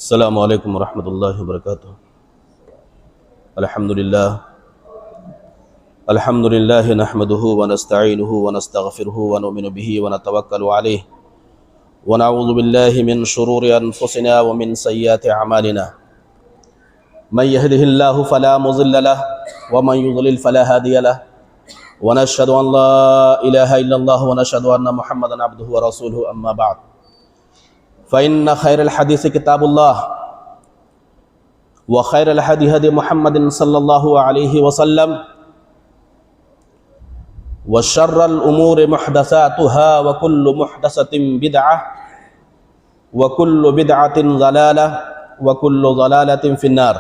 السلام علیکم ورحمۃ اللہ وبرکاتہ۔ الحمد للہ نحمده ونستعینه ونستغفره ونؤمن به ونتوکل علیہ ونعوذ باللہ من شرور انفسنا ومن سیئات اعمالنا من يهده الله فلا مضل له ومن يضلل فلا هادي له ونشهد ان لا اله الا الله ونشهد ان محمدا عبده ورسوله اما بعد فإن خير الحديث كتاب الله وخير الهدي هدي محمد صلى الله عليه وسلم وشر الأمور محدثاتها وكل محدثة بدعة وكل بدعة ضلالة وكل ضلالة في النار۔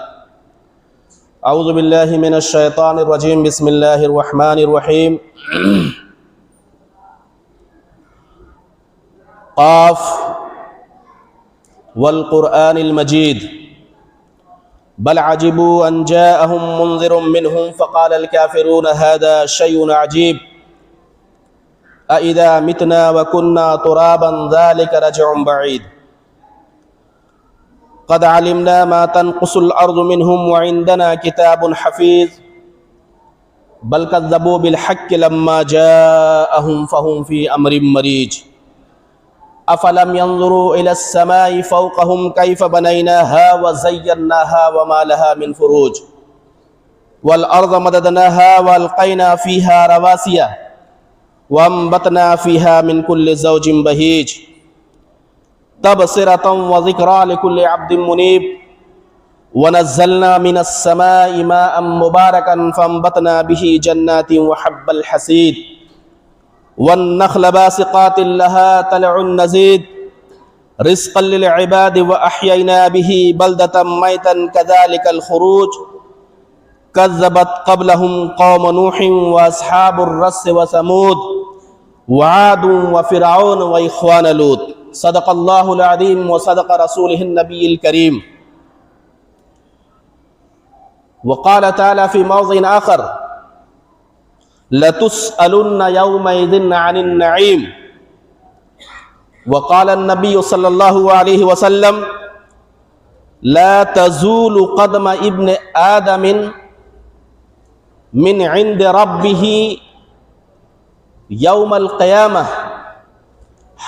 أعوذ بالله من الشيطان الرجيم، بسم الله الرحمن الرحيم۔ قاف والقرآن المجيد بل عجبوا أن جاءهم منذر منهم فقال الكافرون هذا شيء عجيب أإذا متنا وكنا ترابا ذلك رجع بعيد قد علمنا ما تنقص الأرض منهم وعندنا كتاب حفيظ بل كذبوا بالحق لما جاءهم فهم في أمر مريج افلم ينظروا الى السماء فوقهم كيف بنيناها وزيناها وما لها من فروج والارض مددناها والقينا فيها رواسي وانبتنا فيها من كل زوج بهيج تبصرة وذكرى لكل عبد منيب ونزلنا من السماء ماء مباركا فانبتنا به جنات وحب الحصيد والنخل باسقات لها طلع نضيد رزقا للعباد وأحيينا به بلدة ميتا كذلك الخروج كذبت قبلهم قوم نوح وأصحاب الرس وثمود وعاد وفرعون وإخوان لوط۔ صدق الله العظيم وصدق رسوله النبي الكريم۔ وقال تعالى في موضع آخر لَتُسْأَلُنَّ يَوْمَئِذٍ عَنِ النَّعِيمِ۔ وقال النبي صلى الله عليه وسلم لا تزول قدم ابن آدم من عند ربه يوم القيامة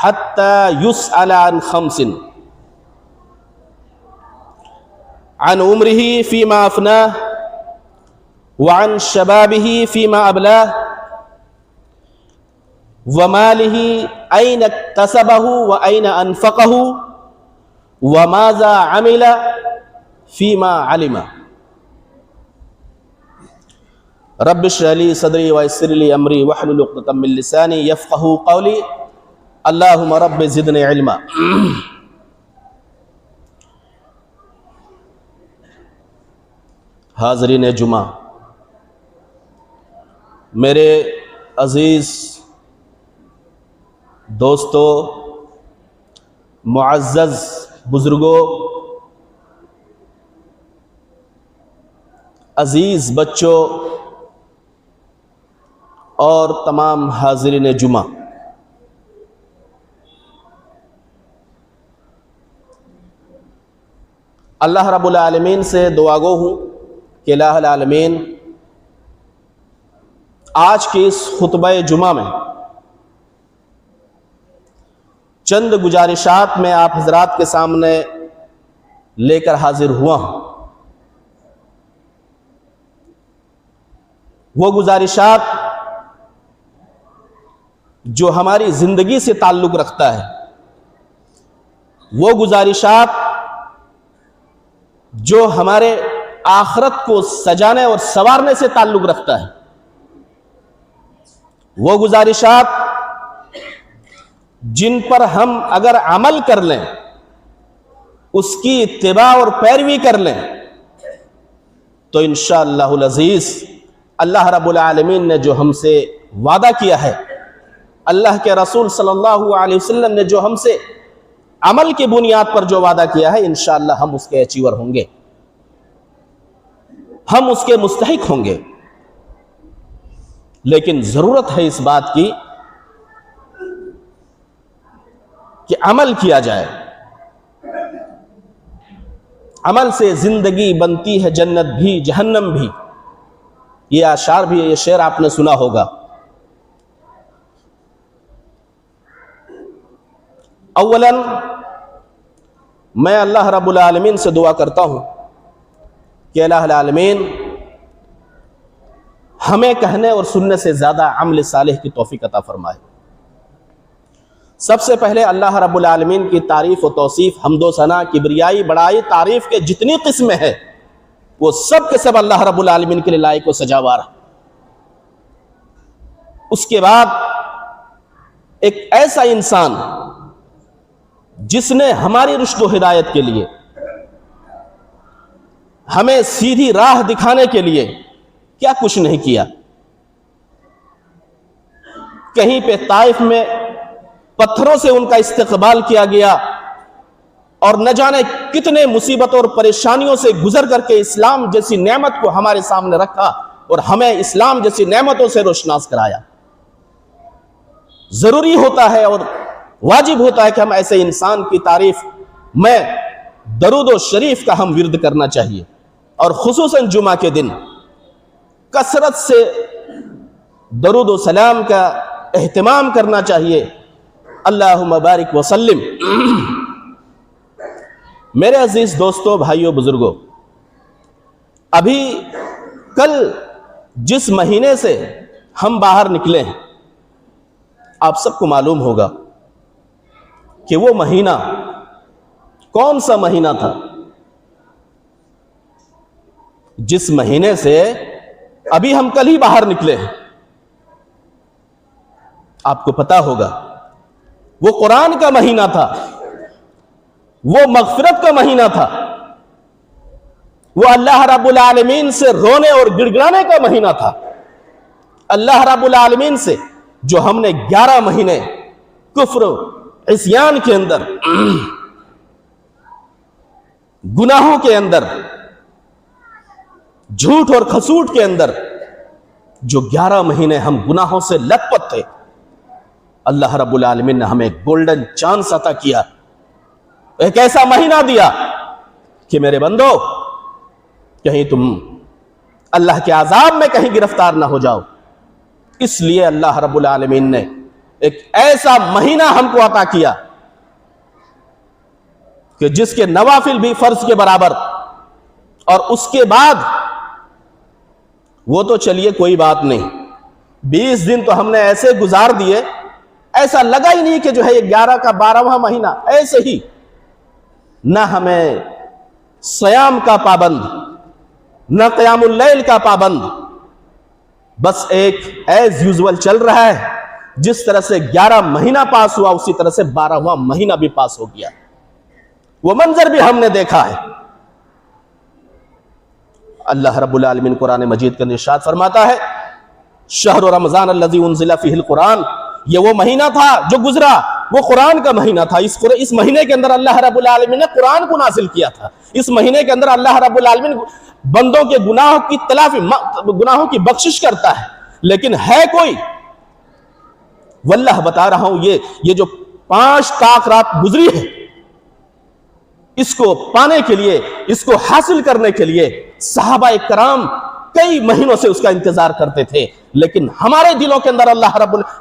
حتى يسأل عن خمس: عن عمره فيما أفناه وعن شبابه فيما أبلاه وماله أين اكتسبه وأين أنفقه وماذا عمل فيما علم۔ رب اشرح لي صدري ويسر لي أمري واحلل عقدة من لساني يفقهوا قولي اللهم رب زدني علما۔ حاضرین جمعہ، میرے عزیز دوستو، معزز بزرگوں، عزیز بچوں اور تمام حاضرین جمعہ، اللہ رب العالمین سے دعا گو ہوں کہ الہ العالمین آج کی اس خطبہ جمعہ میں چند گزارشات میں آپ حضرات کے سامنے لے کر حاضر ہوا ہوں۔ وہ گزارشات جو ہماری زندگی سے تعلق رکھتا ہے، وہ گزارشات جو ہمارے آخرت کو سجانے اور سنوارنے سے تعلق رکھتا ہے، وہ گزارشات جن پر ہم اگر عمل کر لیں، اس کی اتباع اور پیروی کر لیں، تو انشاءاللہ العزیز اللہ رب العالمین نے جو ہم سے وعدہ کیا ہے، اللہ کے رسول صلی اللہ علیہ وسلم نے جو ہم سے عمل کی بنیاد پر جو وعدہ کیا ہے، انشاءاللہ ہم اس کے اچیور ہوں گے، ہم اس کے مستحق ہوں گے۔ لیکن ضرورت ہے اس بات کی کہ عمل کیا جائے۔ عمل سے زندگی بنتی ہے جنت بھی جہنم بھی. یہ اشعار بھی ہے, یہ شعر آپ نے سنا ہوگا. اولاً میں اللہ رب العالمین سے دعا کرتا ہوں کہ الہ العالمین ہمیں کہنے اور سننے سے زیادہ عمل صالح کی توفیق عطا فرمائے. سب سے پہلے اللہ رب العالمین کی تعریف و توصیف, حمد و ثنا, کبریائی, بڑائی, تعریف کے جتنی قسمیں ہیں وہ سب کے سب اللہ رب العالمین کے لیے لائق و سجاوار ہے. اس کے بعد ایک ایسا انسان جس نے ہماری رشد و ہدایت کے لیے, ہمیں سیدھی راہ دکھانے کے لیے کیا کچھ نہیں کیا. کہیں پہ طائف میں پتھروں سے ان کا استقبال کیا گیا اور نہ جانے کتنے مصیبتوں اور پریشانیوں سے گزر کر کے اسلام جیسی نعمت کو ہمارے سامنے رکھا اور ہمیں اسلام جیسی نعمتوں سے روشناس کرایا. ضروری ہوتا ہے اور واجب ہوتا ہے کہ ہم ایسے انسان کی تعریف میں درود و شریف کا ہم ورد کرنا چاہیے, اور خصوصاً جمعہ کے دن کثرت سے درود و سلام کا اہتمام کرنا چاہیے. اللہم بارک وسلم. میرے عزیز دوستو, بھائیو, بزرگو, ابھی کل جس مہینے سے ہم باہر نکلے ہیں آپ سب کو معلوم ہوگا کہ وہ مہینہ کون سا مہینہ تھا جس مہینے سے ابھی ہم کل ہی باہر نکلے ہیں. آپ کو پتا ہوگا وہ قرآن کا مہینہ تھا, وہ مغفرت کا مہینہ تھا, وہ اللہ رب العالمین سے رونے اور گڑ گڑانے کا مہینہ تھا. اللہ رب العالمین سے جو ہم نے 11 مہینے کفر عصیان کے اندر, گناہوں کے اندر, جھوٹ اور کھسوٹ کے اندر جو 11 مہینے ہم گناہوں سے لت پت تھے, اللہ رب العالمین نے ہمیں گولڈن چانس عطا کیا, ایک ایسا مہینہ دیا کہ میرے بندو کہیں تم اللہ کے عذاب میں کہیں گرفتار نہ ہو جاؤ. اس لیے اللہ رب العالمین نے ایک ایسا مہینہ ہم کو عطا کیا کہ جس کے نوافل بھی فرض کے برابر, اور اس کے بعد وہ تو چلیے کوئی بات نہیں, 20 دن تو ہم نے ایسے گزار دیے, ایسا لگا ہی نہیں کہ جو ہے یہ 11 کا 12واں مہینہ ایسے ہی. نہ ہمیں صیام کا پابند, نہ قیام اللیل کا پابند, بس ایک ایز یوزول چل رہا ہے. جس طرح سے 11 مہینہ پاس ہوا اسی طرح سے 12واں مہینہ بھی پاس ہو گیا. وہ منظر بھی ہم نے دیکھا ہے. اللہ رب العالمین قرآن مجید کے اندر ارشاد فرماتا ہے, شہر رمضان الذی انزل فیہ القرآن, یہ وہ مہینہ تھا جو گزرا, وہ قرآن کا مہینہ تھا. اس مہینے کے اندر اللہ رب العالمین نے قرآن کو نازل کیا تھا. اس مہینے کے اندر اللہ رب العالمین بندوں کے گناہوں کی تلافی, گناہوں کی بخشش کرتا ہے. لیکن ہے کوئی, واللہ بتا رہا ہوں, یہ جو 5 طاق رات گزری ہے, اس کو پانے کے لیے, اس کو حاصل کرنے کے لیے صحابہ کرام کئی مہینوں سے اس کا انتظار کرتے تھے. لیکن ہمارے دلوں کے اندر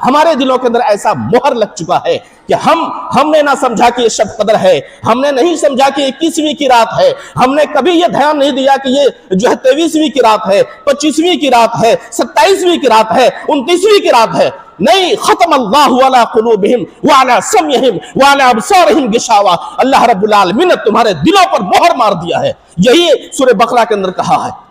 ہمارے دلوں کے اندر ایسا مہر لگ چکا ہے کہ ہم نے نہ سمجھا کہ یہ شب قدر ہے, ہم نے نہیں سمجھا کہ یہ 21ویں کی رات ہے, ہم نے کبھی یہ دھیان نہیں دیا کہ یہ جو ہے 23ویں کی رات ہے, 25ویں کی رات ہے, 27ویں کی رات ہے, 29ویں کی رات ہے. نہیں, ختم اللہ علی قلوبہم وعلی سمعہم وعلی ابصارہم غشاوہ, اللہ رب العالمین نے تمہارے دلوں پر مہر مار دیا ہے. یہی سورہ بقرہ کے اندر کہا ہے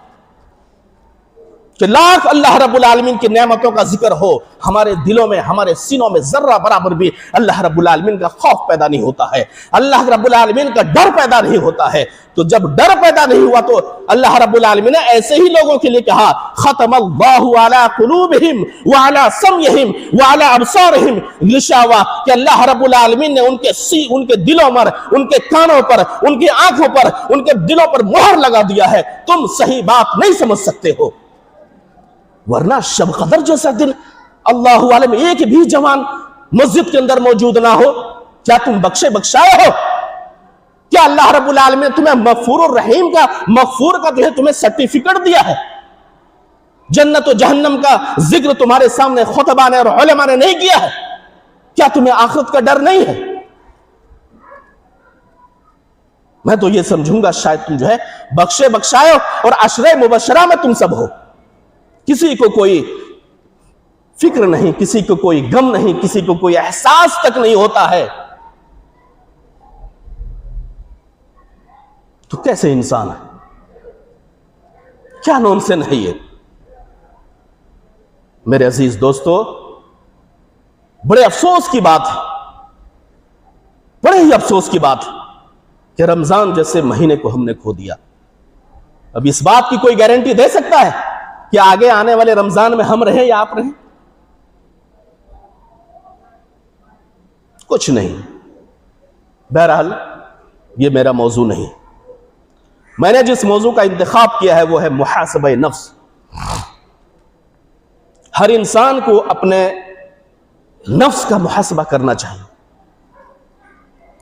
کہ لاکھ اللہ رب العالمین کی نعمتوں کا ذکر ہو, ہمارے دلوں میں, ہمارے سینوں میں ذرہ برابر بھی اللہ رب العالمین کا خوف پیدا نہیں ہوتا ہے, اللہ رب العالمین کا ڈر پیدا نہیں ہوتا ہے. تو جب ڈر پیدا نہیں ہوا تو اللہ رب العالمین نے ایسے ہی لوگوں کے لیے کہا, ختم اللہ علی قلوبہم وعلی سمعہم وعلی ابصارہم غشاوہ, کہ اللہ رب العالمین نے ان کے دلوں پر, ان کے کانوں پر, ان کی آنکھوں پر, ان کے دلوں پر مہر لگا دیا ہے. تم صحیح بات نہیں سمجھ سکتے ہو. ورنہ شب قدر جیسا دن اللہ عالم ایک بھی جوان مسجد کے اندر موجود نہ ہو, کیا تم بخشائے ہو؟ کیا اللہ رب العالمین نے تمہیں مغفور الرحیم کا، مغفور کا جو ہے تمہیں سرٹیفکیٹ دیا ہے؟ جنت و جہنم کا ذکر تمہارے سامنے خطبہ نے اور علماء نے نہیں کیا ہے؟ کیا تمہیں آخرت کا ڈر نہیں ہے؟ میں تو یہ سمجھوں گا شاید تم جو ہے بخشے بخشائے اور عشرہ مبشرہ میں تم سب ہو، کسی کو کوئی فکر نہیں، کسی کو کوئی غم نہیں، کسی کو کوئی احساس تک نہیں ہوتا ہے، تو کیسے انسان ہے؟ کیا نونسن ہے یہ؟ میرے عزیز دوستو، بڑے افسوس کی بات ہے، بڑے ہی افسوس کی بات ہے کہ رمضان جیسے مہینے کو ہم نے کھو دیا۔ اب اس بات کی کوئی گارنٹی دے سکتا ہے کہ آگے آنے والے رمضان میں ہم رہیں یا آپ رہیں؟ کچھ نہیں۔ بہرحال یہ میرا موضوع نہیں، میں نے جس موضوع کا انتخاب کیا ہے وہ ہے محاسبہ نفس۔ ہر انسان کو اپنے نفس کا محاسبہ کرنا چاہیے،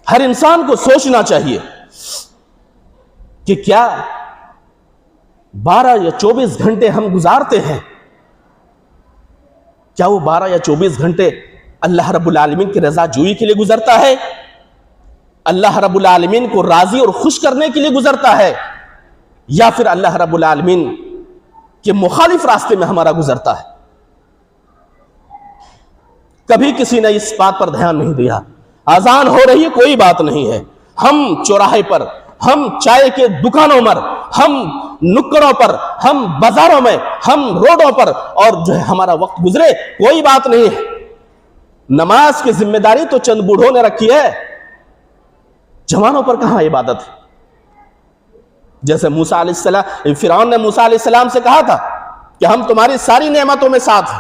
ہر انسان کو سوچنا چاہیے کہ کیا 12 یا 24 گھنٹے ہم گزارتے ہیں، کیا وہ 12 یا 24 گھنٹے اللہ رب العالمین کی رضا جوئی کے لیے گزرتا ہے، اللہ رب العالمین کو راضی اور خوش کرنے کے لیے گزرتا ہے، یا پھر اللہ رب العالمین کے مخالف راستے میں ہمارا گزرتا ہے؟ کبھی کسی نے اس بات پر دھیان نہیں دیا۔ اذان ہو رہی ہے، کوئی بات نہیں ہے، ہم چوراہے پر، ہم چائے کے دکانوں پر، ہم نکڑوں پر، ہم بازاروں میں، ہم روڈوں پر، اور جو ہے ہمارا وقت گزرے، کوئی بات نہیں ہے۔ نماز کی ذمہ داری تو چند بوڑھوں نے رکھی ہے، جوانوں پر کہاں عبادت ہے؟ جیسے موسیٰ علیہ السلام، فرعون نے موسیٰ علیہ السلام سے کہا تھا کہ ہم تمہاری ساری نعمتوں میں ساتھ ہیں،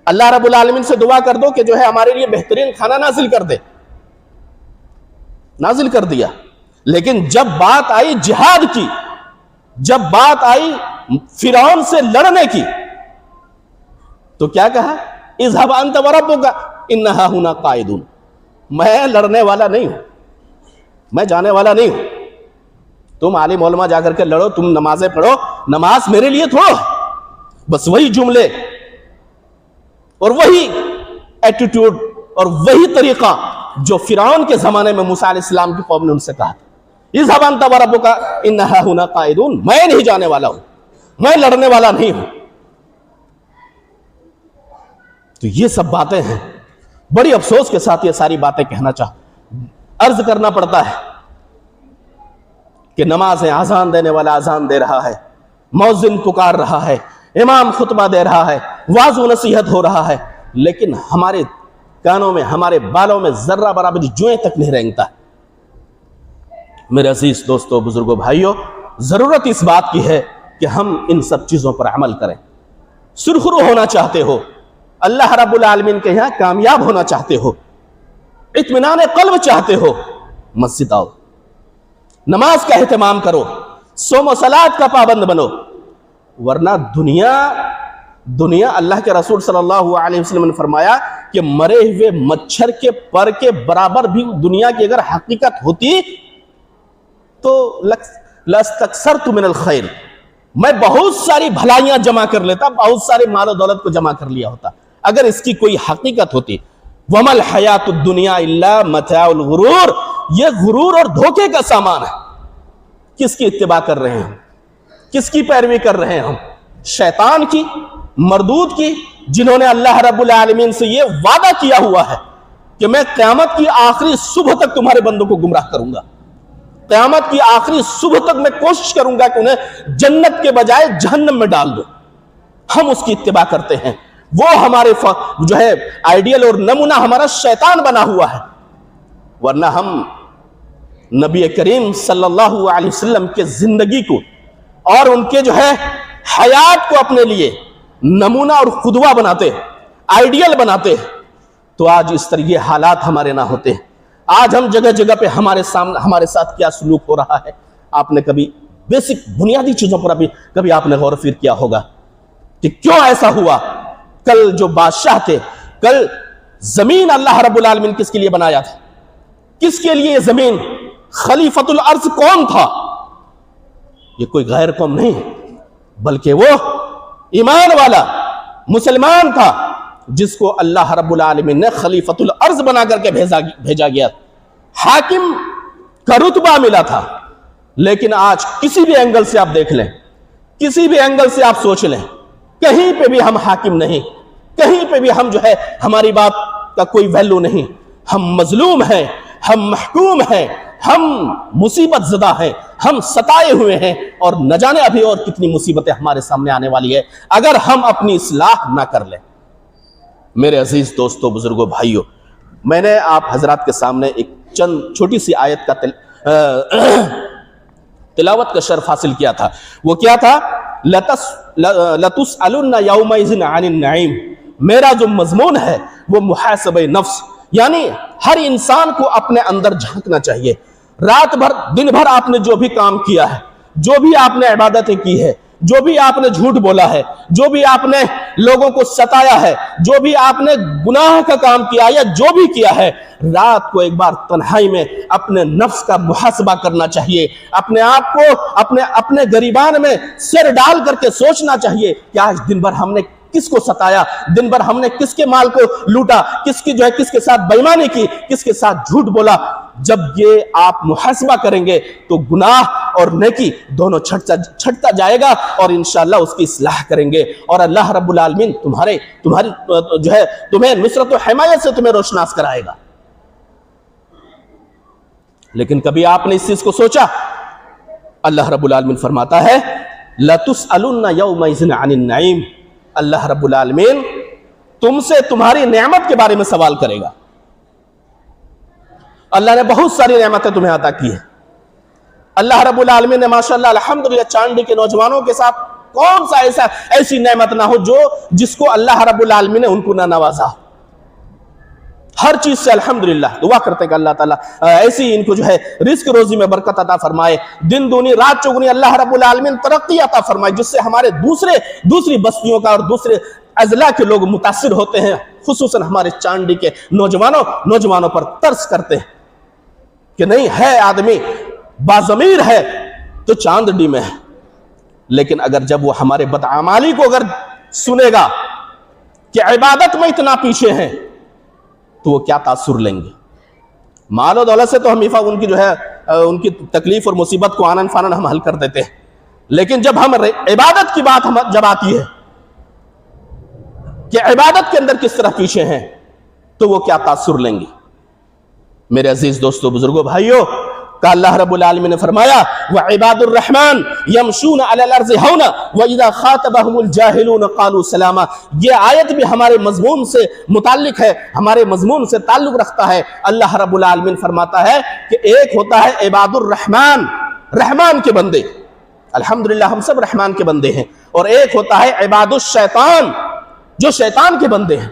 اللہ رب العالمین سے دعا کر دو کہ جو ہے ہمارے لیے بہترین کھانا نازل کر دے، نازل کر دیا۔ لیکن جب بات آئی جہاد کی، جب بات آئی فرعون سے لڑنے کی، تو کیا کہا؟ اذهب انت وربك انها هنا قاعدون، میں لڑنے والا نہیں ہوں، میں جانے والا نہیں ہوں، تم عالم علماء جا کر کے لڑو، تم نمازیں پڑھو، نماز میرے لیے تھوڑو۔ بس وہی جملے اور وہی ایٹیٹیوڈ اور وہی طریقہ جو فرعون کے زمانے میں موسیٰ علیہ السلام کی قوم نے ان سے کہا تھا، اذهب انت وربك انها هنا قاعدون، میں نہیں جانے والا ہوں، میں لڑنے والا نہیں ہوں۔ تو یہ سب باتیں ہیں، بڑی افسوس کے ساتھ یہ ساری باتیں کہنا عرض کرنا پڑتا ہے کہ نمازیں، اذان دینے والا اذان دے رہا ہے، مؤذن پکار رہا ہے، امام خطبہ دے رہا ہے، واعظ و نصیحت ہو رہا ہے، لیکن ہمارے کانوں میں، ہمارے بالوں میں ذرہ برابر جوئیں تک نہیں رینگتا۔ میرے عزیز دوستو، بزرگوں، بھائیوں، ضرورت اس بات کی ہے کہ ہم ان سب چیزوں پر عمل کریں۔ سرخرو ہونا چاہتے ہو، اللہ رب العالمین کے یہاں کامیاب ہونا چاہتے ہو، اطمینان قلب چاہتے ہو، مسجد آؤ، نماز کا اہتمام کرو، صوم و صلات کا پابند بنو، ورنہ دنیا اللہ کے رسول صلی اللہ علیہ وسلم نے فرمایا کہ مرے ہوئے مچھر کے پر کے برابر بھی دنیا کی اگر حقیقت ہوتی تو لَاسْتَكْثَرْتُ مِنَ الْخَيْرِ، میں بہت ساری بھلائیاں جمع کر لیتا، بہت سارے مال و دولت کو جمع کر لیا ہوتا اگر اس کی کوئی حقیقت ہوتی۔ وَمَا الْحَيَاةُ الدُّنْيَا إِلَّا مَتَاعُ الْغُرُورِ، یہ غرور اور دھوکے کا سامان ہے۔ کس کی اتباع کر رہے ہیں؟ کس کی پیروی کر رہے ہیں ہم؟ شیطان کی، مردود کی، جنہوں نے اللہ رب العالمین سے یہ وعدہ کیا ہوا ہے کہ میں قیامت کی آخری صبح تک تمہارے بندوں کو گمراہ کروں گا، قیامت کی آخری صبح تک میں کوشش کروں گا کہ انہیں جنت کے بجائے جہنم میں ڈال دوں۔ ہم اس کی اتباع کرتے ہیں، وہ ہمارے جو ہے آئیڈیل اور نمونہ ہمارا شیطان بنا ہوا ہے، ورنہ ہم نبی کریم صلی اللہ علیہ وسلم کے زندگی کو اور ان کے جو ہے حیات کو اپنے لیے نمونہ اور قدوہ بناتے، آئیڈیل بناتے، تو آج اس طرح یہ حالات ہمارے نہ ہوتے۔ آج ہم جگہ جگہ پہ ہمارے ساتھ کیا سلوک ہو رہا ہے، آپ نے کبھی بیسک بنیادی چیزوں پر کبھی آپ نے غور و فکر کیا ہوگا کہ کیوں ایسا ہوا؟ کل جو بادشاہ تھے، کل زمین اللہ رب العالمین کس کے لیے بنایا تھا؟ کس کے لیے یہ زمین خلیفۃ الارض کون تھا؟ یہ کوئی غیر قوم نہیں بلکہ وہ ایمان والا مسلمان تھا جس کو اللہ رب العالمین نے خلیفۃ الارض بنا کر کے بھیجا گیا. حاکم کا رتبہ ملا تھا. لیکن آج کسی بھی اینگل سے آپ دیکھ لیں, کسی بھی اینگل سے آپ سوچ لیں, کہیں پہ بھی ہم حاکم نہیں, کہیں پہ بھی ہم جو ہے ہماری بات کا کوئی ویلیو نہیں. ہم مظلوم ہیں, ہم محکوم ہیں, ہم مصیبت زدہ ہیں, ہم ستائے ہوئے ہیں, اور نہ جانے ابھی اور کتنی مصیبتیں ہمارے سامنے آنے والی ہے اگر ہم اپنی اصلاح نہ کر لیں. میرے عزیز دوستو, بزرگوں, بھائیوں, میں نے آپ حضرات کے سامنے ایک چند چھوٹی سی آیت کا تلاوت کا شرف حاصل کیا تھا. وہ کیا تھا؟ لَتُسْأَلُنَّ يَوْمَئِذٍ عَنِ النَّعِيمِ. میرا جو مضمون ہے وہ محاسبہ نفس, یعنی ہر انسان کو اپنے اندر جھانکنا چاہیے. رات بھر دن بھر آپ نے جو بھی کام کیا ہے, جو بھی آپ نے عبادتیں کی ہے, جو بھی آپ نے جھوٹ بولا ہے, جو بھی آپ نے لوگوں کو ستایا ہے, جو بھی آپ نے گناہ کا کام کیا یا جو بھی کیا ہے, رات کو ایک بار تنہائی میں اپنے نفس کا محاسبہ کرنا چاہیے. اپنے آپ کو اپنے گریبان میں سر ڈال کر کے سوچنا چاہیے کہ آج دن بھر ہم نے کس کو ستایا, دن بھر ہم نے کس کے مال کو لوٹا, کس کے ساتھ بےایمانی کی, کس کے ساتھ جھوٹ بولا. جب یہ آپ محاسبہ کریں گے تو گناہ اور نیکی دونوں چھٹتا جائے گا, اور انشاءاللہ اس کی اصلاح کریں گے, اور اللہ رب العالمین تمہاری جو ہے تمہیں نصرت و حمایت سے تمہیں روشناس کرائے گا. لیکن کبھی آپ نے اس چیز کو سوچا؟ اللہ رب العالمین فرماتا ہے لَتُسْأَلُنَّ يَوْمَئِذٍ عَنِ النَّعِيمِ. اللہ رب العالمین تم سے تمہاری نعمت کے بارے میں سوال کرے گا. اللہ نے بہت ساری نعمتیں تمہیں عطا کی ہیں. اللہ رب العالمین نے ماشاءاللہ الحمدللہ چاندی کے نوجوانوں کے ساتھ کون سا ایسی نعمت نہ ہو جس کو اللہ رب العالمین نے ان کو نہ نوازا. ہر چیز سے الحمدللہ دعا کرتے ہیں کہ اللہ تعالیٰ ایسی ان کو جو ہے رزق روزی میں برکت عطا فرمائے, دن دونی رات چوگنی اللہ رب العالمین ترقی عطا فرمائے, جس سے ہمارے دوسری بستیوں کا اور دوسرے اضلاع کے لوگ متاثر ہوتے ہیں. خصوصاً ہمارے چاندی کے نوجوانوں پر ترس کرتے ہیں کہ نہیں ہے آدمی باضمیر ہے تو چاندی میں ہے. لیکن اگر جب وہ ہمارے بدعمالی کو اگر سنے گا کہ عبادت میں اتنا پیچھے ہیں تو وہ کیا تاثر لیں گے. مال و دولت سے تو ہم ان کی جو ہے ان کی تکلیف اور مصیبت کو آنن فانن ہم حل کر دیتے ہیں, لیکن جب ہم عبادت کی بات جب آتی ہے کہ عبادت کے اندر کس طرح پیچھے ہیں تو وہ کیا تاثر لیں گے. میرے عزیز دوستو, بزرگوں, بھائیوں, کہ اللہ رب العالمین نے فرمایا وَعِبَادُ الرَّحْمَنِ يَمْشُونَ عَلَى الْأَرْضِ هَوْنًا وَإِذَا خَاطَبَهُمُ الْجَاهِلُونَ قَالُوا سَلَامًا. یہ آیت بھی ہمارے مضمون سے متعلق ہے, ہمارے مضمون سے تعلق رکھتا ہے. اللہ رب العالمین فرماتا ہے کہ ایک ہوتا ہے عباد الرحمن, رحمان کے بندے, الحمدللہ ہم سب رحمان کے بندے ہیں, اور ایک ہوتا ہے عباد الشیطان, جو شیطان کے بندے ہیں,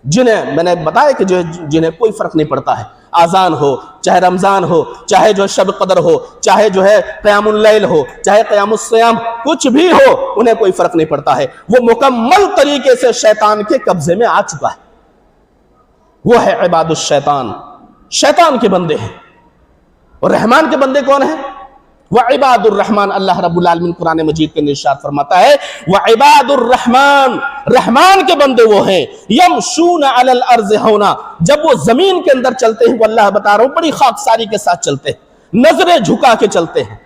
جنہیں میں نے بتایا کہ جنہیں کوئی فرق نہیں پڑتا ہے. آذان ہو, چاہے رمضان ہو, چاہے جو شب قدر ہو, چاہے جو ہے قیام اللیل ہو, چاہے قیام الصیام, کچھ بھی ہو, انہیں کوئی فرق نہیں پڑتا ہے. وہ مکمل طریقے سے شیطان کے قبضے میں آ چکا ہے. وہ ہے عباد الشیطان, شیطان کے بندے ہیں. اور رحمان کے بندے کون ہیں؟ وعباد الرحمن. اللہ رب العالمین قرآن مجید کے ارشاد فرماتا ہے وعباد الرحمن, رحمان کے بندے وہ ہیں یمشون علی الارض ہونا, جب وہ زمین کے اندر چلتے ہیں, وہ اللہ بتا رہا ہوں بڑی خاکساری کے ساتھ چلتے ہیں, نظریں جھکا کے چلتے ہیں.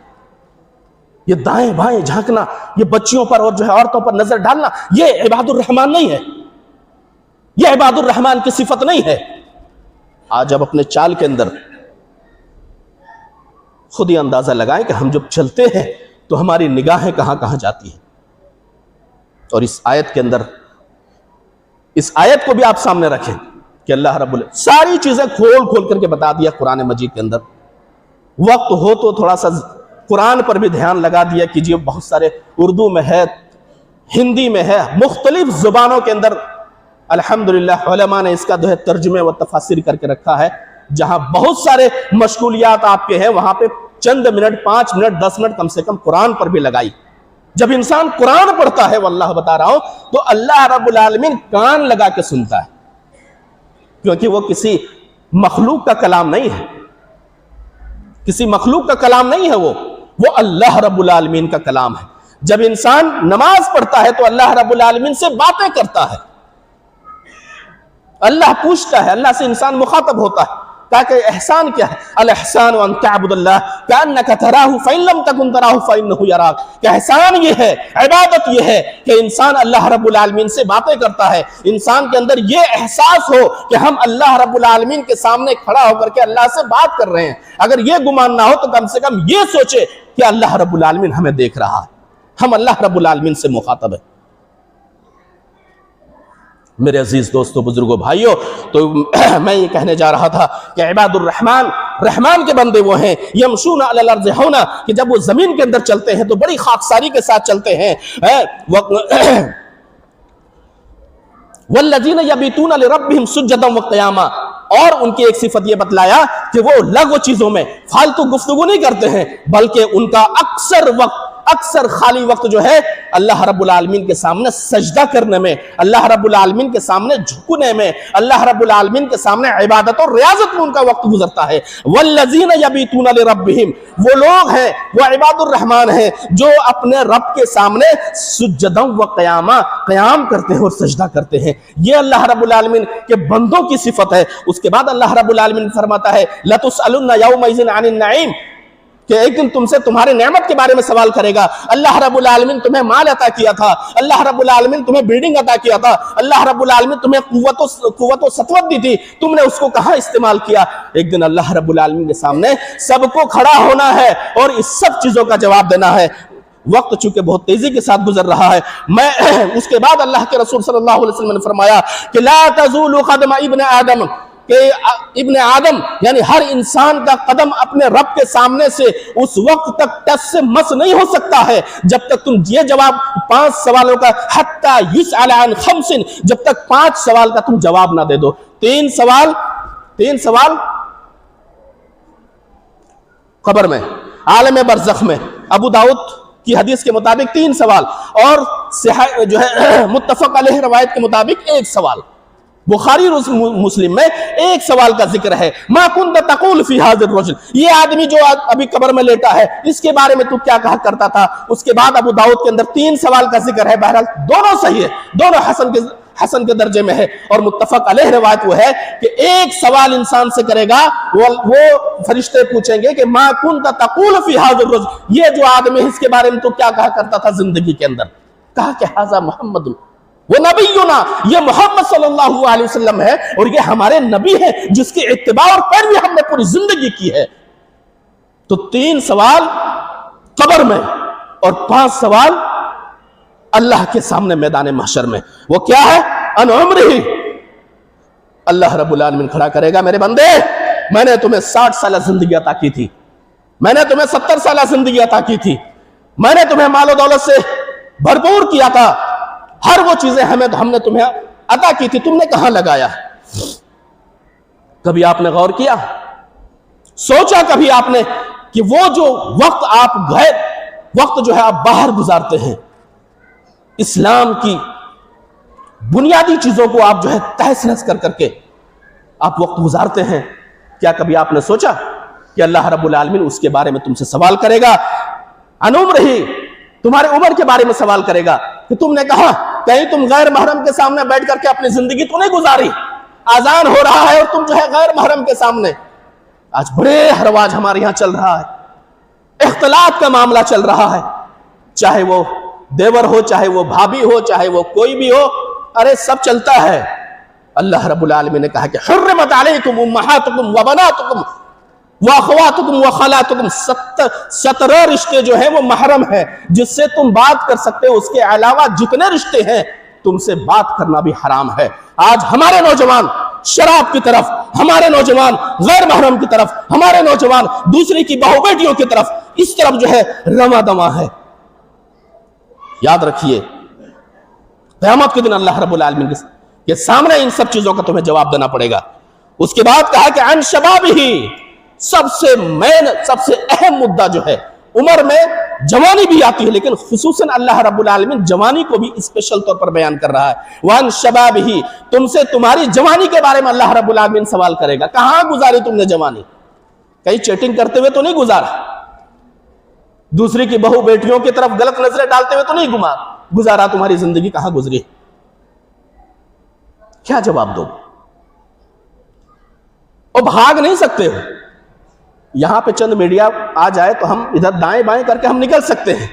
یہ دائیں بائیں جھانکنا, یہ بچیوں پر اور جو ہے عورتوں پر نظر ڈالنا, یہ عباد الرحمن نہیں ہے, یہ عباد الرحمن کی صفت نہیں ہے. آج اب اپنے چال کے اندر خود ہی اندازہ لگائیں کہ ہم جب چلتے ہیں تو ہماری نگاہیں کہاں کہاں جاتی ہیں. اور اس آیت کے اندر, اس آیت کو بھی آپ سامنے رکھیں کہ اللہ رب العالمین ساری چیزیں کھول کر کے بتا دیا قرآن مجید کے اندر. وقت ہو تو تھوڑا سا قرآن پر بھی دھیان لگا دیا کیجیے. بہت سارے اردو میں ہے, ہندی میں ہے, مختلف زبانوں کے اندر الحمدللہ علماء نے اس کا جو ہے ترجمے و تفاسیر کر کے رکھا ہے. جہاں بہت سارے مشغولیات آپ کے ہیں, وہاں پہ چند منٹ, 5 منٹ, 10 منٹ کم سے کم قرآن پر بھی لگائی. جب انسان قرآن پڑھتا ہے, واللہ بتا رہا ہوں, تو اللہ رب العالمین کان لگا کے سنتا ہے, کیونکہ وہ کسی مخلوق کا کلام نہیں ہے. کسی مخلوق کا کلام نہیں ہے، وہ اللہ رب العالمین کا کلام ہے۔ جب انسان نماز پڑھتا ہے تو اللہ رب العالمین سے باتیں کرتا ہے، اللہ پوچھتا ہے، اللہ سے انسان مخاطب ہوتا ہے۔ کہا کہ احسان کیا ہے؟ الاحسان ان تعبد اللہ کأنک تراہ فإن لم تکن تراہ فإنہ یراک، کہ احسان یہ ہے، عبادت یہ ہے کہ انسان اللہ رب العالمین سے باتیں کرتا ہے، انسان کے اندر یہ احساس ہو کہ ہم اللہ رب العالمین کے سامنے کھڑا ہو کر کے اللہ سے بات کر رہے ہیں۔ اگر یہ گمان نہ ہو تو کم سے کم یہ سوچے کہ اللہ رب العالمین ہمیں دیکھ رہا ہے، ہم اللہ رب العالمین سے مخاطب ہیں۔ میرے عزیز دوستو، بزرگوں، بھائیوں، تو میں یہ کہنے جا رہا تھا کہ عباد الرحمن، رحمان کے بندے وہ ہیں، یمشون علی الارض ہونا، کہ جب وہ زمین کے اندر چلتے ہیں تو بڑی خاکساری کے ساتھ چلتے ہیں۔ والذین یبیتون لربہم سجدا وقیاما، اور ان کی ایک صفت یہ بتلایا کہ وہ لغو چیزوں میں فالتو گفتگو نہیں کرتے ہیں، بلکہ ان کا اکثر خالی وقت جو ہے اللہ رب العالمین کے سامنے سجدہ کرنے میں، اللہ رب العالمین کے سامنے جھکنے میں، اللہ رب العالمین کے سامنے عبادت اور ریاضت میں ان کا وقت گزرتا ہے۔ والذین یبیتون لربہم، وہ لوگ ہیں، وہ عباد الرحمن ہیں جو اپنے رب کے سامنے سجدا و قیاما، قیام کرتے ہیں اور سجدہ کرتے ہیں۔ یہ اللہ رب العالمین کے بندوں کی صفت ہے۔ اس کے بعد اللہ رب العالمین فرماتا ہے لَتُسْأَلُنَّ يَوْمَئِذٍ عَنِ النَّعِيمِ، کہ ایک دن تم سے تمہارے نعمت کے بارے میں سوال کرے گا۔ اللہ رب العالمین تمہیں مال عطا کیا تھا، اللہ رب العالمین تمہیں بلڈنگ عطا کیا تھا، اللہ رب العالمین تمہیں قوت و سطوت دی تھی، تم نے اس کو کہاں استعمال کیا؟ ایک دن اللہ رب العالمین کے سامنے سب کو کھڑا ہونا ہے اور اس سب چیزوں کا جواب دینا ہے۔ وقت چونکہ بہت تیزی کے ساتھ گزر رہا ہے، میں اس کے بعد اللہ کے رسول صلی اللہ علیہ وسلم نے فرمایا کہ لا تزول قدم ابن آدم، کہ ابن آدم یعنی ہر انسان کا قدم اپنے رب کے سامنے سے اس وقت تک ٹس سے مس نہیں ہو سکتا ہے جب تک تم یہ جواب 5 سوالوں کا حتی یسأل عن 5، جب تک 5 سوال کا تم جواب نہ دے دو۔ 3 سوال قبر میں، عالم برزخ میں، ابو داؤد کی حدیث کے مطابق 3 سوال، اور جو ہے متفق علیہ روایت کے مطابق 1 سوال۔ بخاری مسلم میں 1 سوال کا ذکر ہے، ما کنت تقول فی ھذا الرجل، یہ آدمی جو ابھی قبر میں لیٹا ہے اس کے بارے میں تو کیا کہا کرتا تھا؟ اس کے بعد ابو داؤد کے اندر 3 سوال کا ذکر ہے۔ بہرحال دونوں صحیح ہے، دونوں حسن کے درجے میں ہے، اور متفق علیہ روایت وہ ہے کہ 1 سوال انسان سے کرے گا، وہ فرشتے پوچھیں گے کہ ما کنت تقول فی ھذا الرجل، یہ جو آدمی ہے اس کے بارے میں تو کیا کہا کرتا تھا زندگی کے اندر؟ کہا کہ ھذا محمد، وہ نبینا، یہ محمد صلی اللہ علیہ وسلم ہے اور یہ ہمارے نبی ہے جس کی اتباع اور پیروی ہم نے پوری زندگی کی ہے۔ تو 3 سوال قبر میں اور 5 سوال اللہ کے سامنے میدان محشر میں۔ وہ کیا ہے؟ ان عمرہ، اللہ رب العالمین کھڑا کرے گا، میرے بندے میں نے تمہیں 60 سالہ زندگی عطا کی تھی، میں نے تمہیں 70 سالہ زندگی عطا کی تھی، میں نے تمہیں مال و دولت سے بھرپور کیا تھا، ہر وہ چیزیں ہم نے تمہیں عطا کی تھی، تم نے کہاں لگایا؟ کبھی آپ نے غور کیا، سوچا کبھی آپ نے کہ وہ جو وقت جو ہے آپ باہر گزارتے ہیں، اسلام کی بنیادی چیزوں کو آپ جو ہے تہس نہس کر کے آپ وقت گزارتے ہیں، کیا کبھی آپ نے سوچا کہ اللہ رب العالمین اس کے بارے میں تم سے سوال کرے گا؟ ان عمرہ، تمہارے عمر کے بارے میں سوال کرے گا کہ تم نے کہا، کہیں تم غیر محرم کے سامنے بیٹھ کر کے اپنی زندگی تو نہیں گزاری؟ اذان ہو رہا ہے اور تم جو ہے غیر محرم کے سامنے۔ آج بڑے رواج ہمارے یہاں چل رہا ہے، اختلاط کا معاملہ چل رہا ہے، چاہے وہ دیور ہو، چاہے وہ بھابھی ہو، چاہے وہ کوئی بھی ہو، ارے سب چلتا ہے۔ اللہ رب العالمین نے کہا کہ حرمت علیکم امہاتکم وبناتکم واخواتکم وخالاتکم، 17 رشتے جو ہیں وہ محرم ہیں جس سے تم بات کر سکتے ہو، اس کے علاوہ جتنے رشتے ہیں تم سے بات کرنا بھی حرام ہے۔ آج ہمارے نوجوان شراب کی طرف، ہمارے نوجوان غیر محرم کی طرف، ہمارے نوجوان دوسری کی بہو بیٹیوں کی طرف، اس طرف جو ہے رواں دواں ہے۔ یاد رکھیے قیامت کے دن اللہ رب العالمین کے سامنے ان سب چیزوں کا تمہیں جواب دینا پڑے گا۔ اس کے بعد کہا کہ عن شبابہ، سب سے اہم مدعا جو ہے، عمر میں جوانی بھی آتی ہے لیکن خصوصاً اللہ رب العالمین جوانی کو بھی اسپیشل طور پر بیان کر رہا ہے۔ وَعَنْ شَبَابِهِ، تم سے تمہاری جوانی کے بارے میں اللہ رب العالمین سوال کرے گا، کہاں گزاری تم نے جوانی؟ کہیں چیٹنگ کرتے ہوئے تو نہیں گزارا, دوسری کی بہو بیٹیوں کی طرف غلط نظریں ڈالتے ہوئے تو نہیں گزارا, تمہاری زندگی کہاں گزری؟ کیا جواب دو؟ اور بھاگ نہیں سکتے ہو. یہاں پہ چند میڈیا آ جائے تو ہم ادھر دائیں بائیں کر کے ہم نکل سکتے ہیں,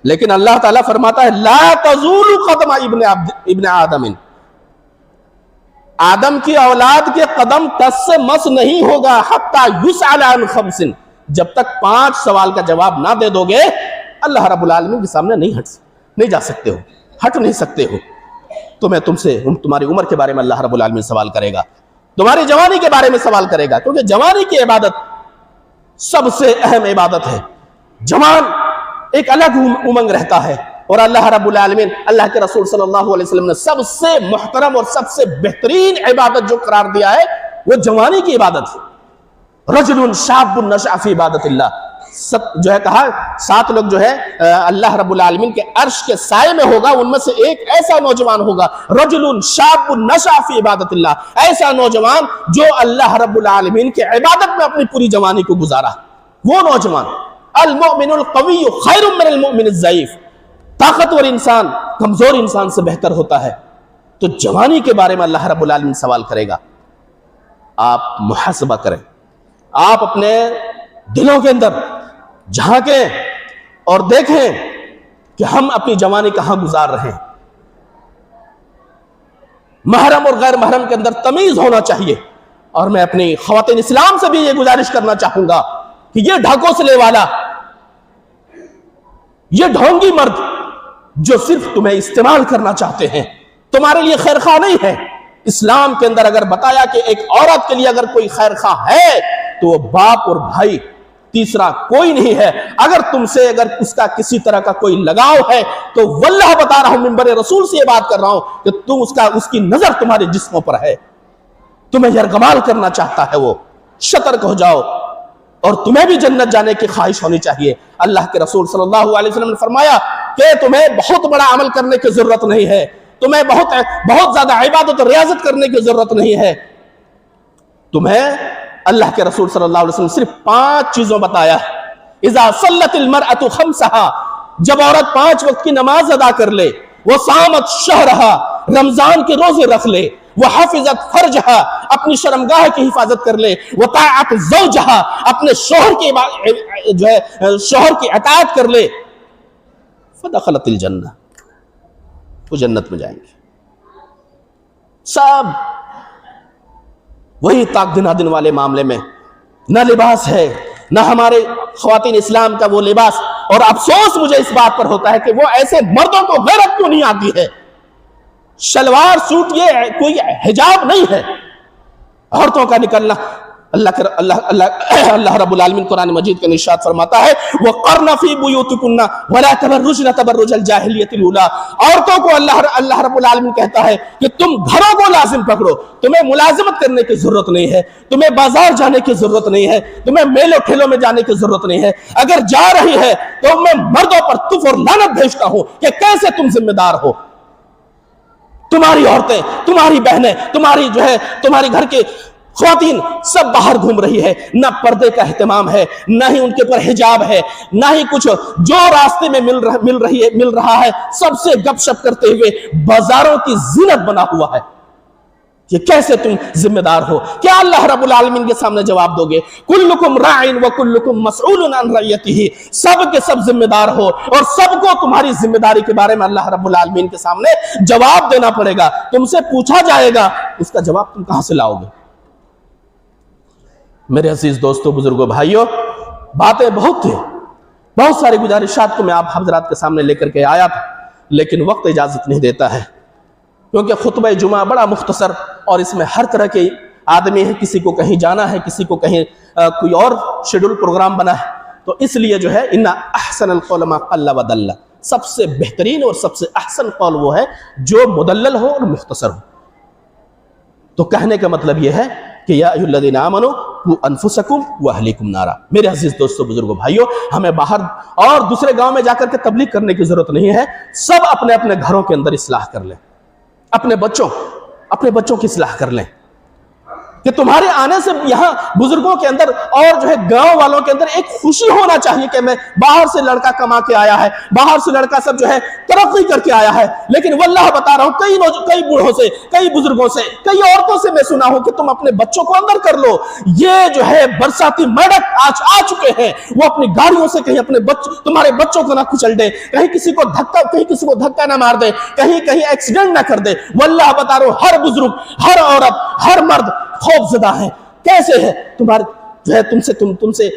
لیکن اللہ تعالیٰ فرماتا ہے لا تزول قدم ابن آدم, آدم کی اولاد کے قدم ٹس سے مس نہیں ہوگا حتی یسأل عن خمس, جب تک 5 سوال کا جواب نہ دے دو گے اللہ رب العالمین کے سامنے نہیں جا سکتے ہو, ہٹ نہیں سکتے ہو. تم سے تمہاری عمر کے بارے میں اللہ رب العالمین سوال کرے گا, تمہاری جوانی کے بارے میں سوال کرے گا, کیونکہ جوانی کی عبادت سب سے اہم عبادت ہے. جوان ایک الگ امنگ رہتا ہے, اور اللہ رب العالمین, اللہ کے رسول صلی اللہ علیہ وسلم نے سب سے محترم اور سب سے بہترین عبادت جو قرار دیا ہے وہ جوانی کی عبادت ہے. رجل شاب نشأ فی عبادت اللہ, سب جو ہے کہا 7 لوگ جو ہے اللہ رب العالمین کے عرش کے سائے میں ہوگا, ان میں سے ایک ایسا نوجوان ہوگا رجل شاب نشأ فی عبادت اللہ, ایسا نوجوان جو اللہ رب العالمین کے عبادت میں اپنی پوری جوانی کو گزارا. وہ نوجوان, المؤمن القوی خیر من المؤمن الضعیف, طاقتور انسان کمزور انسان سے بہتر ہوتا ہے. تو جوانی کے بارے میں اللہ رب العالمین سوال کرے گا. آپ محاسبہ کریں, آپ اپنے دلوں کے اندر جھانکیں اور دیکھیں کہ ہم اپنی جوانی کہاں گزار رہے ہیں. محرم اور غیر محرم کے اندر تمیز ہونا چاہیے. اور میں اپنی خواتین اسلام سے بھی یہ گزارش کرنا چاہوں گا کہ یہ ڈھاکوسلے والا, یہ ڈھونگی مرد جو صرف تمہیں استعمال کرنا چاہتے ہیں, تمہارے لیے خیر خواہ نہیں ہے. اسلام کے اندر اگر بتایا کہ ایک عورت کے لیے اگر کوئی خیر خواہ ہے تو وہ باپ اور بھائی, تیسرا کوئی نہیں ہے. اگر تم سے اگر اس کا کسی طرح کا کوئی لگاؤ ہے تو واللہ بتا رہا ہوں, منبر رسول سے یہ بات کر رہا ہوں کہ تم اس کی نظر تمہارے جسموں پر ہے, تمہیں یرغمال کرنا چاہتا ہے. وہ سترک ہو جاؤ, اور تمہیں بھی جنت جانے کی خواہش ہونی چاہیے. اللہ کے رسول صلی اللہ علیہ وسلم نے فرمایا کہ تمہیں بہت بڑا عمل کرنے کی ضرورت نہیں ہے, تمہیں بہت زیادہ عبادت اور ریاضت کرنے کی ضرورت نہیں ہے. تمہیں اللہ کے رسول صلی اللہ علیہ وسلم صرف 5 چیزوں بتایا. اذا صلت المرأة خمسها, جب عورت 5 وقت کی نماز ادا کر لے, وہ صامت شہرها, رمضان کے روزے رکھ لے, وہ حفظت فرجہا, اپنی شرمگاہ کی حفاظت کر لے, وہ طاعت زوجہا, اپنے شوہر کی اطاعت کر لے, فدخلت الجنہ, وہ جنت میں جائیں گے. سب وہی تاک دنا دن والے معاملے میں نہ لباس ہے, نہ ہمارے خواتین اسلام کا وہ لباس. اور افسوس مجھے اس بات پر ہوتا ہے کہ وہ ایسے مردوں کو غیرت کیوں نہیں آتی ہے. شلوار سوٹ یہ کوئی حجاب نہیں ہے. عورتوں کا نکلنا, اللہ رب العالمین قرآن مجید کا ارشاد فرماتا ہے وَقَرْنَ فِي بُيُوتِكُنَّ وَلَا تَبَرُّجْنَ تَبَرُّجَ الْجَاهِلِيَّةِ الْأُولَىٰ. عورتوں کو اللہ رب العالمین کہتا ہے کہ تم گھروں کو لازم پکڑو, تمہیں ملازمت کرنے کی ضرورت نہیں ہے, تمہیں بازار جانے کی ضرورت نہیں ہے, تمہیں میلوں ٹھیلوں میں جانے کی ضرورت نہیں ہے. اگر جا رہی ہے تو میں مردوں پر تف اور لعنت بھیجتا ہوں کہ کیسے تم ذمہ دار ہو. تمہاری عورتیں, تمہاری بہنیں, تمہاری گھر کے خواتین سب باہر گھوم رہی ہے, نہ پردے کا اہتمام ہے, نہ ہی ان کے پر حجاب ہے, نہ ہی کچھ جو راستے میں مل رہا ہے سب سے گپ شپ کرتے ہوئے بازاروں کی زینت بنا ہوا ہے. یہ کیسے تم ذمہ دار ہو؟ کیا اللہ رب العالمین کے سامنے جواب دو گے؟ کلکم راعٍ وکلکم مسئول عن رعیتہ, سب کے سب ذمہ دار ہو اور سب کو تمہاری ذمہ داری کے بارے میں اللہ رب العالمین کے سامنے جواب دینا پڑے گا. تم سے پوچھا جائے گا, اس کا جواب تم کہاں سے لاؤ گے؟ میرے عزیز دوستو, بزرگوں, بھائیوں, باتیں بہت تھیں, بہت ساری گزارشات کو میں آپ حضرات کے سامنے لے کر کے آیا تھا, لیکن وقت اجازت نہیں دیتا ہے, کیونکہ خطبہ جمعہ بڑا مختصر اور اس میں ہر طرح کے آدمی ہے, کسی کو کہیں جانا ہے, کسی کو کہیں کوئی اور شیڈول پروگرام بنا ہے. تو اس لیے جو ہے ان احسن القول ما قل ودل, سب سے بہترین اور سب سے احسن قول وہ ہے جو مدلل ہو اور مختصر ہو. تو کہنے کا مطلب یہ ہے کہ یا ایھا الذین آمنوا قوا انفسکم واہلیکم نارا. میرے عزیز دوستو, بزرگوں, بھائیوں, ہمیں باہر اور دوسرے گاؤں میں جا کر کے تبلیغ کرنے کی ضرورت نہیں ہے. سب اپنے اپنے گھروں کے اندر اصلاح کر لیں, اپنے بچوں کی اصلاح کر لیں. کہ تمہارے آنے سے یہاں بزرگوں کے اندر اور جو ہے گاؤں والوں کے اندر ایک خوشی ہونا چاہیے کہ میں باہر سے لڑکا کما کے آیا ہے، باہر سے لڑکا سب جو ہے ترقی کر کے آیا ہے. لیکن واللہ بتا رہا ہوں کئی بوڑھوں سے، کئی بزرگوں سے، کئی عورتوں سے میں سنا ہوں کہ تم اپنے بچوں کو اندر کر لو. یہ جو ہے برساتی میڈک آج آ چکے ہیں، وہ اپنی گاڑیوں سے کہیں اپنے تمہارے بچوں کو نہ کچل دے، کہیں کسی کو دھکا نہ مار دے، کہیں ایکسیڈنٹ نہ کر دے. واللہ بتا رہا ہوں ہر بزرگ، ہر عورت، ہر مرد خوف زدہ ہیں. کیسے ہے تمہارے جو ہے تم سے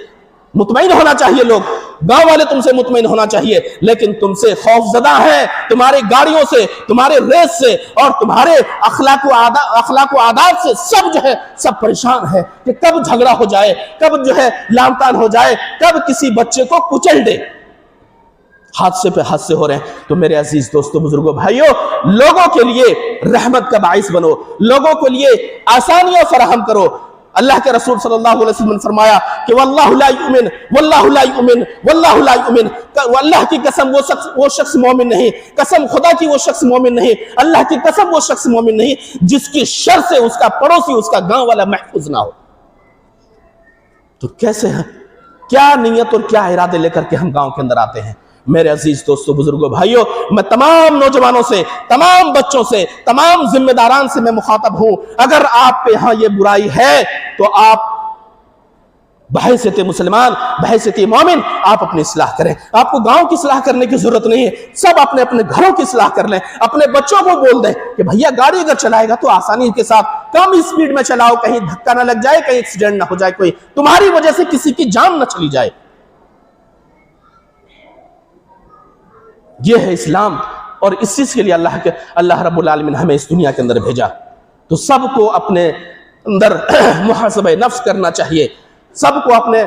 مطمئن ہونا چاہیے، لوگ گاؤں والے تم سے مطمئن ہونا چاہیے، لیکن تم سے خوف زدہ ہیں. تمہاری گاڑیوں سے، تمہارے ریس سے اور تمہارے اخلاق و عادات سے سب جو ہے سب پریشان ہے کہ کب جھگڑا ہو جائے، کب جو ہے لام تان ہو جائے، کب کسی بچے کو کچل دے. حادثے پہ حادثے ہو رہے ہیں. تو میرے عزیز دوستو، بزرگوں، بھائیوں، لوگوں کے لیے رحمت کا باعث بنو، لوگوں کے لیے آسانیاں فراہم کرو. اللہ کے رسول صلی اللہ علیہ وسلم نے فرمایا کہ واللہ لا یؤمن، واللہ لا یؤمن، واللہ لا یؤمن. اللہ کی قسم وہ شخص مومن نہیں، قسم خدا کی وہ شخص مومن نہیں، اللہ کی قسم وہ شخص مومن نہیں جس کی شر سے اس کا پڑوسی، اس کا گاؤں والا محفوظ نہ ہو. تو کیسے ہیں، کیا نیت اور کیا ارادے لے کر کے ہم گاؤں کے اندر آتے ہیں؟ میرے عزیز دوستو، بزرگوں، بھائیوں، میں تمام نوجوانوں سے، تمام بچوں سے، تمام ذمہ داران سے میں مخاطب ہوں. اگر آپ پہ یہاں یہ برائی ہے تو آپ بحیثیت مسلمان، بحیثیت مومن، آپ اپنی اصلاح کریں. آپ کو گاؤں کی اصلاح کرنے کی ضرورت نہیں ہے، سب اپنے گھروں کی اصلاح کر لیں. اپنے بچوں کو بول دیں کہ بھیا گاڑی اگر چلائے گا تو آسانی کے ساتھ کم اسپیڈ میں چلاؤ، کہیں دھکا نہ لگ جائے، کہیں ایکسیڈنٹ نہ ہو جائے، کوئی تمہاری وجہ سے کسی کی جان نہ چلی جائے. یہ ہے اسلام، اور اس چیز کے لیے اللہ رب العالمین ہمیں اس دنیا کے اندر بھیجا. تو سب کو اپنے اندر محاسبہ نفس کرنا چاہیے، سب کو اپنے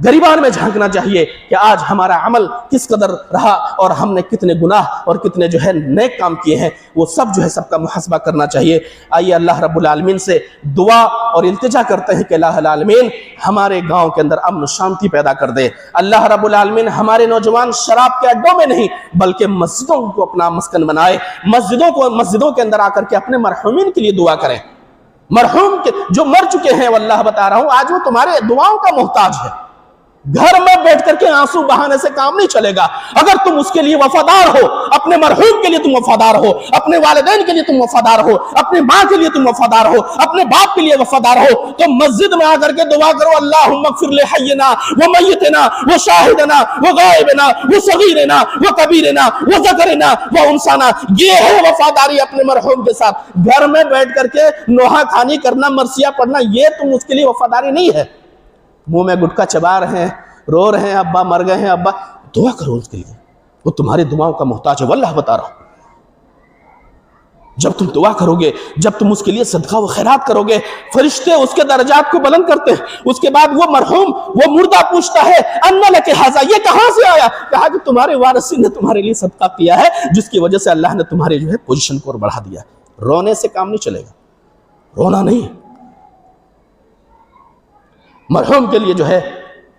گریبان میں جھانکنا چاہیے کہ آج ہمارا عمل کس قدر رہا اور ہم نے کتنے گناہ اور کتنے جو ہے نیک کام کیے ہیں، وہ سب جو ہے سب کا محاسبہ کرنا چاہیے. آئیے اللہ رب العالمین سے دعا اور التجا کرتے ہیں کہ اللہ العالمین ہمارے گاؤں کے اندر امن و شانتی پیدا کر دے. اللہ رب العالمین ہمارے نوجوان شراب کے اڈوں میں نہیں بلکہ مسجدوں کو اپنا مسکن بنائے، مسجدوں کے اندر آ کر کے اپنے مرحومین کے لیے دعا کریں. مرحوم کے جو مر چکے ہیں، واللہ بتا رہا ہوں آج وہ تمہارے دعاؤں کا محتاج ہے. گھر میں بیٹھ کر کے آنسو بہانے سے کام نہیں چلے گا. اگر تم اس کے لیے وفادار ہو، اپنے مرحوم کے لیے تم وفادار ہو، اپنے والدین کے لیے تم وفادار ہو، اپنے ماں کے لیے تم وفادار ہو، اپنے باپ کے لیے وفادار ہو، تو مسجد میں آ کر کے دعا کرو اللہم اغفر لحینا و میتنا و شاہدنا و غائبنا و صغیرنا و کبیرنا و ذکرنا و انسانا. یہ ہے وفاداری اپنے مرحوم کے ساتھ. گھر میں بیٹھ کر کے نوحہ کھانی کرنا، مرثیہ پڑھنا، یہ تم اس کے لیے وفاداری نہیں ہے. منہ میں گٹکا چبا رہے ہیں، رو رہے ہیں ابا مر گئے ہیں، ابا دعا کرو اس کے لیے، وہ تمہاری دعاؤں کا محتاج ہے. واللہ بتا رہا ہوں جب تم دعا کرو گے، جب تم اس کے لیے صدقہ و خیرات کرو گے، فرشتے اس کے درجات کو بلند کرتے ہیں. اس کے بعد وہ مرحوم، وہ مردہ پوچھتا ہے اَنَّ لَكَ هَذَا، یہ کہاں سے آیا؟ کہا کہ تمہارے وارثین نے تمہارے لیے صدقہ کیا ہے، جس کی وجہ سے اللہ نے تمہارے جو ہے پوزیشن کو بڑھا دیا. رونے سے کام نہیں چلے گا، رونا نہیں. مرحوم کے لیے جو ہے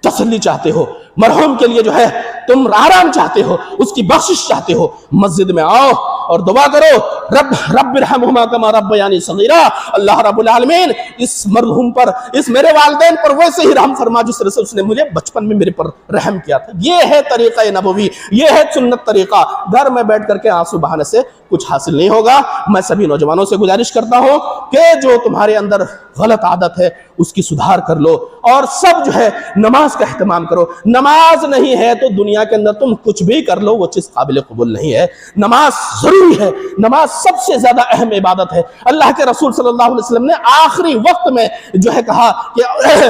تسلی چاہتے ہو، مرحوم کے لیے جو ہے تم آرام چاہتے ہو، اس کی بخشش چاہتے ہو، مسجد میں آؤ اور دعا کرو رب ارحمہما کما ربیانی صغیرا. اللہ رب العالمین اس مرحوم پر، اس میرے والدین پر ویسے ہی رحم فرما جس طرح سے اس نے مجھے بچپن میں میرے پر رحم کیا تھا. یہ ہے طریقہ نبوی، یہ ہے سنت طریقہ. گھر میں بیٹھ کر کے آنسو بہانے سے کچھ حاصل نہیں ہوگا. میں سبھی نوجوانوں سے گزارش کرتا ہوں کہ جو تمہارے اندر غلط عادت ہے اس کی سدھار کر لو، اور سب جو ہے نماز کا اہتمام کرو. نماز نہیں ہے تو دنیا کے اندر تم کچھ بھی کر لو، وہ چیز قابل قبول نہیں ہے. نماز ضروری ہے، نماز سب سے زیادہ اہم عبادت ہے. اللہ کے رسول صلی اللہ علیہ وسلم نے آخری وقت میں جو ہے کہا کہ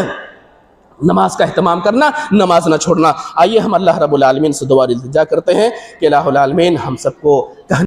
نماز کا اہتمام کرنا، نماز نہ چھوڑنا. آئیے ہم اللہ رب العالمین سے دعا التجا کرتے ہیں کہ الہ العالمین ہم سب کو